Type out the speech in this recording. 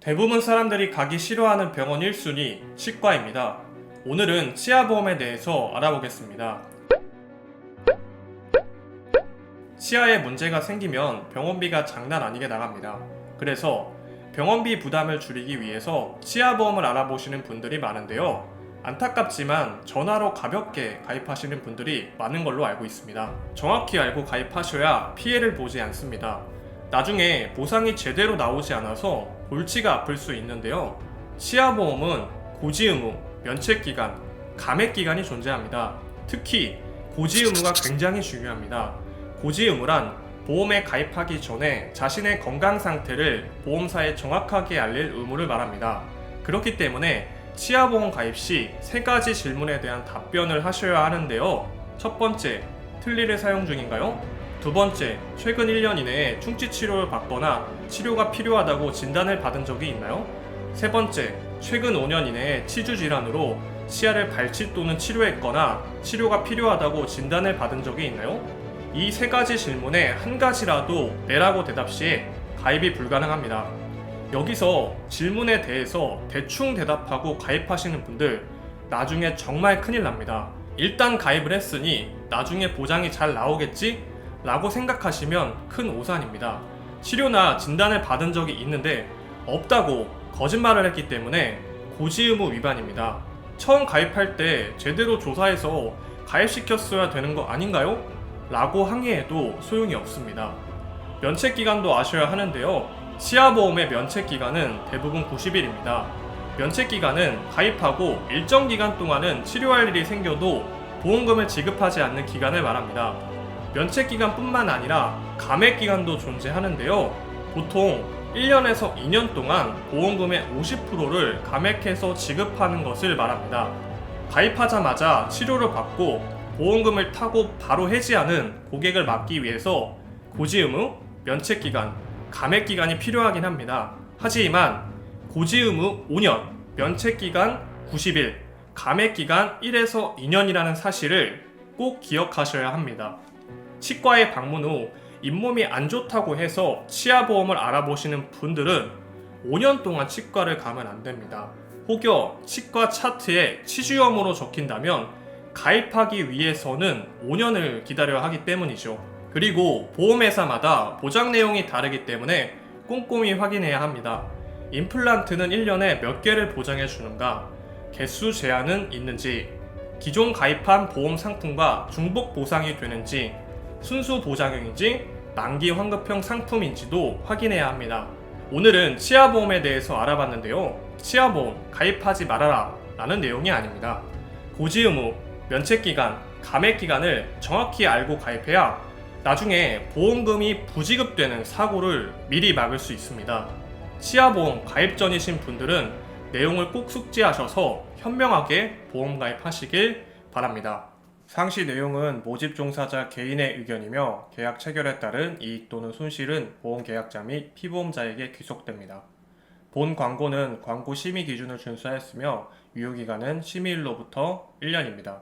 대부분 사람들이 가기 싫어하는 병원 1순위 치과입니다. 오늘은 치아보험에 대해서 알아보겠습니다. 치아에 문제가 생기면 병원비가 장난 아니게 나갑니다. 그래서 병원비 부담을 줄이기 위해서 치아보험을 알아보시는 분들이 많은데요. 안타깝지만 전화로 가볍게 가입하시는 분들이 많은 걸로 알고 있습니다. 정확히 알고 가입하셔야 피해를 보지 않습니다. 나중에 보상이 제대로 나오지 않아서 골치가 아플 수 있는데요. 치아보험은 고지 의무, 면책기간, 감액기간이 존재합니다. 특히 고지 의무가 굉장히 중요합니다. 고지 의무란 보험에 가입하기 전에 자신의 건강 상태를 보험사에 정확하게 알릴 의무를 말합니다. 그렇기 때문에 치아보험 가입 시 3가지 질문에 대한 답변을 하셔야 하는데요. 첫 번째, 틀니를 사용 중인가요? 두 번째, 최근 1년 이내에 충치 치료를 받거나 치료가 필요하다고 진단을 받은 적이 있나요? 세 번째, 최근 5년 이내에 치주 질환으로 치아를 발치 또는 치료했거나 치료가 필요하다고 진단을 받은 적이 있나요? 이 3가지 질문에 한 가지라도 네라고 대답 시 가입이 불가능합니다. 여기서 질문에 대해서 대충 대답하고 가입하시는 분들 나중에 정말 큰일 납니다. 일단 가입을 했으니 나중에 보장이 잘 나오겠지? 라고 생각하시면 큰 오산입니다. 치료나 진단을 받은 적이 있는데 없다고 거짓말을 했기 때문에 고지 의무 위반입니다. 처음 가입할 때 제대로 조사해서 가입시켰어야 되는 거 아닌가요? 라고 항의해도 소용이 없습니다. 면책기간도 아셔야 하는데요. 치아보험의 면책기간은 대부분 90일입니다. 면책기간은 가입하고 일정 기간 동안은 치료할 일이 생겨도 보험금을 지급하지 않는 기간을 말합니다. 면책기간뿐만 아니라 감액기간도 존재하는데요. 보통 1년에서 2년 동안 보험금의 50%를 감액해서 지급하는 것을 말합니다. 가입하자마자 치료를 받고 보험금을 타고 바로 해지하는 고객을 막기 위해서 고지의무, 면책기간, 감액기간이 필요하긴 합니다. 하지만 고지의무 5년, 면책기간 90일, 감액기간 1에서 2년이라는 사실을 꼭 기억하셔야 합니다. 치과에 방문 후 잇몸이 안 좋다고 해서 치아보험을 알아보시는 분들은 5년 동안 치과를 가면 안 됩니다. 혹여 치과 차트에 치주염으로 적힌다면 가입하기 위해서는 5년을 기다려야 하기 때문이죠. 그리고 보험회사마다 보장 내용이 다르기 때문에 꼼꼼히 확인해야 합니다. 임플란트는 1년에 몇 개를 보장해 주는가, 개수 제한은 있는지, 기존 가입한 보험 상품과 중복 보상이 되는지, 순수 보장형인지, 만기 환급형 상품인지도 확인해야 합니다. 오늘은 치아보험에 대해서 알아봤는데요. 치아보험 가입하지 말아라 라는 내용이 아닙니다. 고지의무, 면책기간, 감액기간을 정확히 알고 가입해야 나중에 보험금이 부지급되는 사고를 미리 막을 수 있습니다. 치아보험 가입 전이신 분들은 내용을 꼭 숙지하셔서 현명하게 보험 가입하시길 바랍니다. 상시 내용은 모집 종사자 개인의 의견이며 계약 체결에 따른 이익 또는 손실은 보험 계약자 및 피보험자에게 귀속됩니다. 본 광고는 광고 심의 기준을 준수하였으며 유효기간은 심의일로부터 1년입니다.